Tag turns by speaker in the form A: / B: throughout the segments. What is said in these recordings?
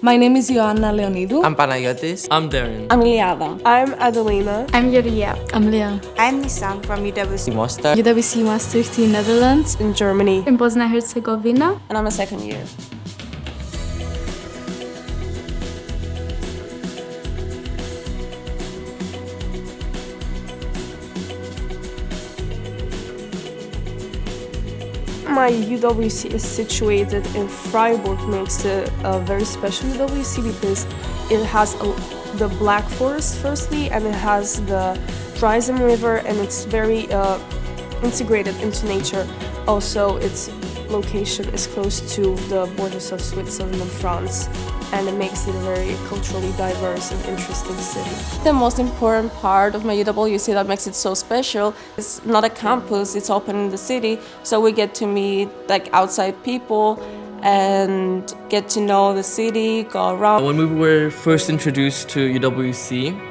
A: My name is Ioanna Leonidou.
B: I'm Panayotis.
C: I'm Darren.
D: I'm Iliada.
E: I'm Adelina.
F: I'm Yuria.
G: I'm Leah.
H: I'm Nissan from UWC.
B: Mostar.
G: UWC Maastricht in Netherlands.
E: In Germany.
F: In Bosnia-Herzegovina.
D: And I'm a second year.
E: My UWC is situated in Freiburg, makes it a very special UWC because it has the Black Forest firstly, and it has the Dreisam River, and it's very integrated into nature. Also, its location is close to the borders of Switzerland and France, and it makes it a very culturally diverse and interesting city.
D: The most important part of my UWC that makes it so special is not a campus, it's open in the city, so we get to meet like outside people and get to know the city, go around.
C: When we were first introduced to UWC,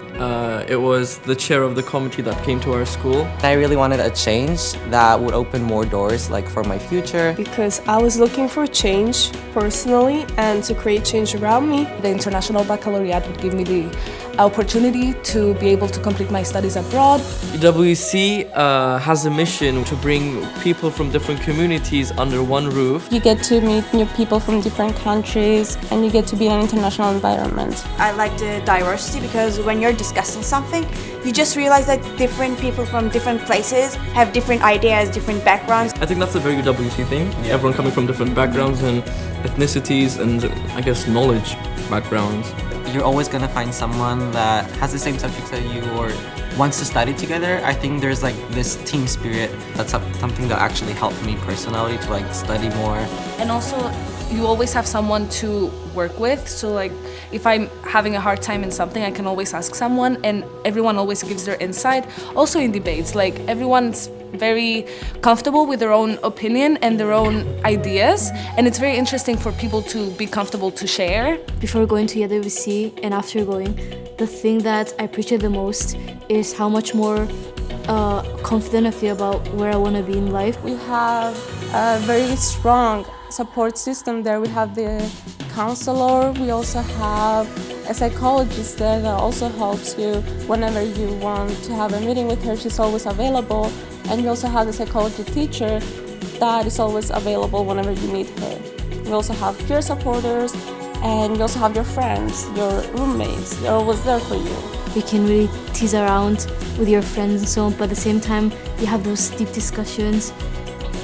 C: it was the chair of the committee that came to our school.
B: I really wanted a change that would open more doors like for my future.
E: Because I was looking for change personally and to create change around me.
A: The International Baccalaureate would give me the opportunity to be able to complete my studies abroad.
C: UWC has a mission to bring people from different communities under one roof.
D: You get to meet new people from different countries and you get to be in an international environment.
H: I like the diversity because when you're discussing something, you just realize that different people from different places have different ideas, different backgrounds.
C: I think that's a very UWC thing. Yeah. Everyone coming from different backgrounds and ethnicities and I guess knowledge backgrounds.
B: You're always going to find someone that has the same subjects that you or wants to study together. I think there's like this team spirit. That's something that actually helped me personally to like study more.
A: And also, you always have someone to work with. So like, if I'm having a hard time in something, I can always ask someone, and everyone always gives their insight. Also in debates, like everyone's very comfortable with their own opinion and their own ideas, and it's very interesting for people to be comfortable to share.
G: Before going to UWC and after going, the thing that I appreciate the most is how much more confident I feel about where I want to be in life.
D: We have a very strong support system there. We have the counselor, we also have a psychologist there that also helps you whenever you want to have a meeting with her. She's always available. And you also have the psychology teacher that is always available whenever you meet her. We also have peer supporters, and you also have your friends, your roommates. They're always there for you.
G: You can really tease around with your friends and so on, but at the same time, you have those deep discussions,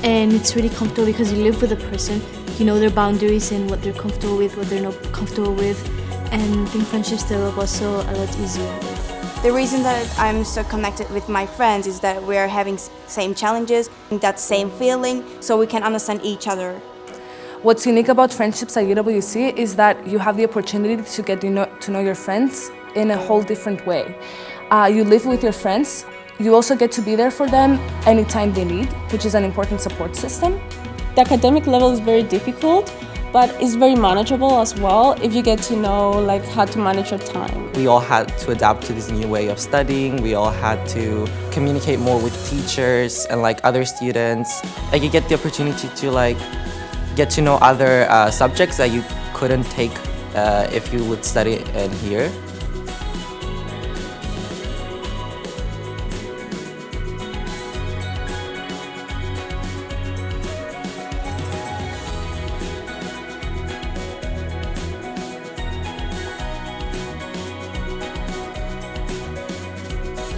G: and it's really comfortable because you live with a person. You know their boundaries and what they're comfortable with, what they're not comfortable with, and I think friendships develop also a lot easier.
H: The reason that I'm so connected with my friends is that we're having same challenges, that same feeling, so we can understand each other.
A: What's unique about friendships at UWC is that you have the opportunity to get to know your friends in a whole different way. You live with your friends. You also get to be there for them anytime they need, which is an important support system.
D: The academic level is very difficult, but it's very manageable as well if you get to know like how to manage your time.
B: We all had to adapt to this new way of studying. We all had to communicate more with teachers and like other students. Like you get the opportunity to like get to know other subjects that you couldn't take if you would study in here.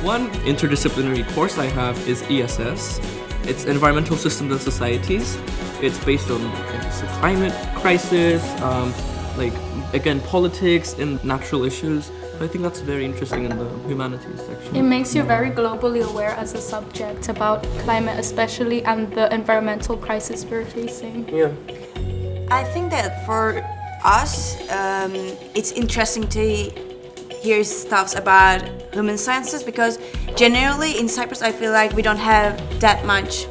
C: One interdisciplinary course I have is ESS. It's Environmental Systems and Societies. It's based on the climate crisis, like again politics and natural issues. I think that's very interesting in the humanities section.
F: It makes you very globally aware as a subject about climate especially and the environmental crisis we're facing.
C: Yeah.
H: I think that for us, it's interesting to hear stuff about human sciences because generally in Cyprus I feel like we don't have that much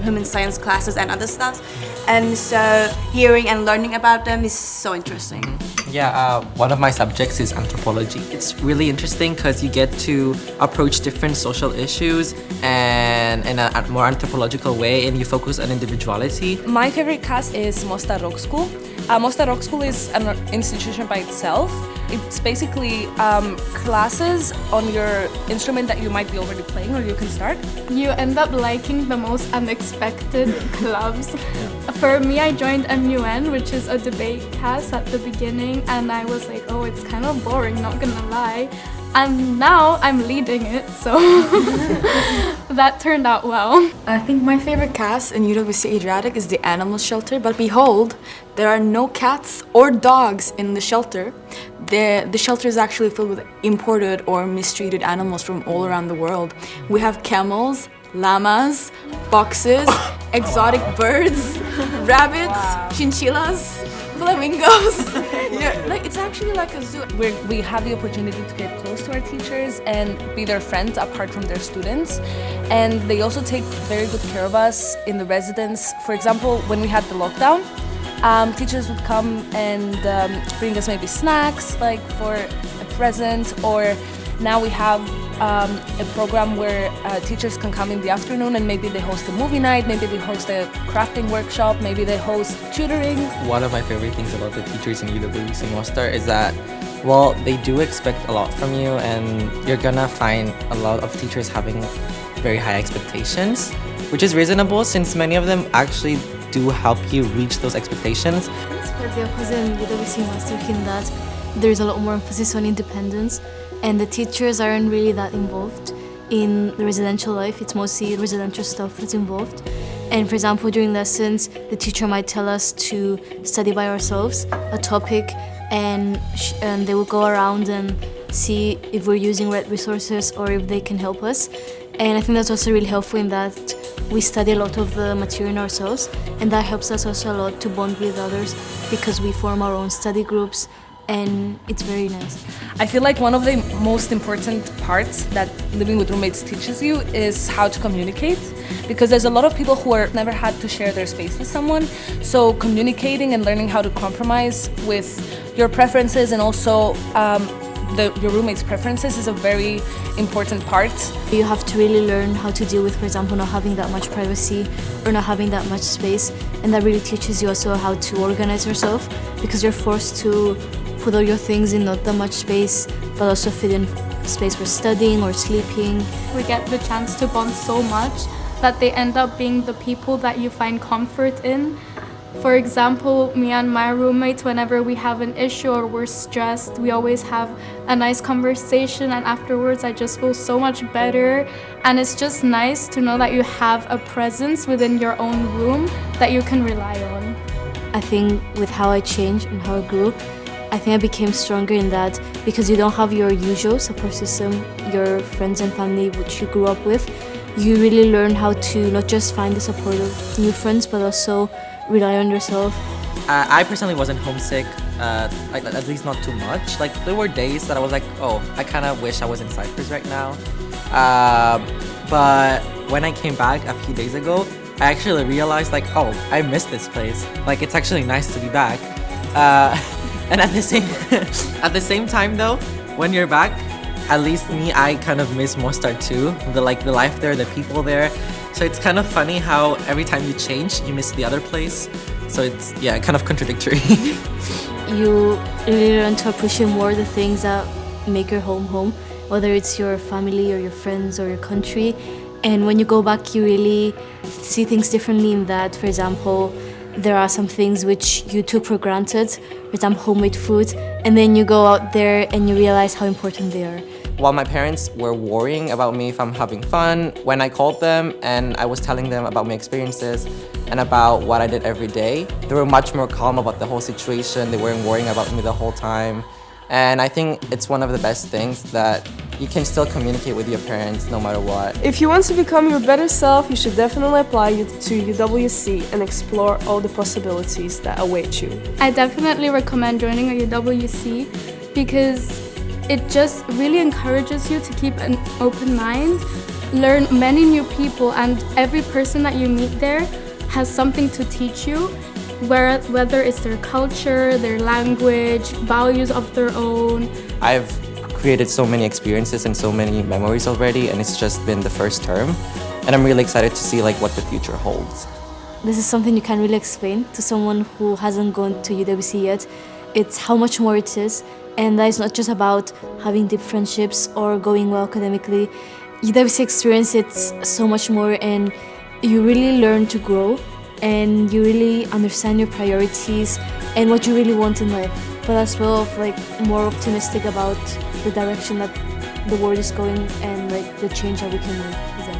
H: human science classes and other stuff, and so hearing and learning about them is so interesting.
B: Yeah, one of my subjects is anthropology. It's really interesting because you get to approach different social issues and in a more anthropological way, and you focus on individuality.
A: My favorite class is Mostar Rock School. Mostar Rock School is an institution by itself. It's basically classes on your instrument that you might be already playing or you can start.
F: You end up liking the most unexpected clubs. For me, I joined MUN, which is a debate cast at the beginning, and I was like, oh, it's kind of boring, not gonna lie. And now I'm leading it, so that turned out well.
I: I think my favorite cast in UWC Adriatic is the animal shelter, but behold, there are no cats or dogs in the shelter. The shelter is actually filled with imported or mistreated animals from all around the world. We have camels, llamas, foxes, exotic birds, rabbits, chinchillas, flamingos. Yeah, like it's actually like a zoo.
A: We have the opportunity to get close to our teachers and be their friends apart from their students. And they also take very good care of us in the residence. For example, when we had the lockdown, teachers would come and bring us maybe snacks like for a present, or now we have a program where teachers can come in the afternoon and maybe they host a movie night, maybe they host a crafting workshop, maybe they host tutoring.
B: One of my favorite things about the teachers in UWC Mostar is that, well, they do expect a lot from you, and you're gonna find a lot of teachers having very high expectations, which is reasonable since many of them actually do help you reach those expectations.
G: It's quite the opposite in UWC Mostar in that there's a lot more emphasis on independence, and the teachers aren't really that involved in the residential life. It's mostly residential stuff that's involved. And for example, during lessons, the teacher might tell us to study by ourselves a topic, and they will go around and see if we're using right resources or if they can help us. And I think that's also really helpful in that we study a lot of the material ourselves, and that helps us also a lot to bond with others because we form our own study groups, and it's very nice.
A: I feel like one of the most important parts that living with roommates teaches you is how to communicate, because there's a lot of people who are never had to share their space with someone. So communicating and learning how to compromise with your preferences and also your roommate's preferences is a very important part.
G: You have to really learn how to deal with, for example, not having that much privacy or not having that much space, and that really teaches you also how to organize yourself, because you're forced to put all your things in not that much space, but also fit in space for studying or sleeping.
F: We get the chance to bond so much that they end up being the people that you find comfort in. For example, me and my roommates, whenever we have an issue or we're stressed, we always have a nice conversation, and afterwards I just feel so much better. And it's just nice to know that you have a presence within your own room that you can rely on.
G: I think with how I changed and how I grew, I think I became stronger in that because you don't have your usual support system, your friends and family which you grew up with. You really learn how to not just find the support of new friends, but also rely on yourself.
B: I personally wasn't homesick, like at least not too much. Like there were days that I was like, oh, I kind of wish I was in Cyprus right now. But when I came back a few days ago, I actually realized like, oh, I missed this place. Like it's actually nice to be back. And at the same time though, when you're back, at least me, I kind of miss Mostar too. The life there, the people there. So it's kind of funny how every time you change, you miss the other place. So it's, yeah, kind of contradictory.
G: You really learn to appreciate more the things that make your home, whether it's your family or your friends or your country. And when you go back, you really see things differently in that, for example, there are some things which you took for granted, for example, homemade food, and then you go out there and you realize how important they are.
B: While my parents were worrying about me if I'm having fun, when I called them and I was telling them about my experiences and about what I did every day, they were much more calm about the whole situation. They weren't worrying about me the whole time. And I think it's one of the best things that you can still communicate with your parents no matter what.
E: If you want to become your better self, you should definitely apply to UWC and explore all the possibilities that await you.
F: I definitely recommend joining a UWC because it just really encourages you to keep an open mind, learn many new people, and every person that you meet there has something to teach you, whether it's their culture, their language, values of their own.
B: I've created so many experiences and so many memories already, and it's just been the first term. And I'm really excited to see like what the future holds.
G: this is something you can't really explain to someone who hasn't gone to UWC yet. It's how much more it is, and that is not just about having deep friendships or going well academically. UWC experience, it's so much more, and you really learn to grow, and you really understand your priorities and what you really want in life, but as well of like more optimistic about the direction that the world is going and like the change that we can make.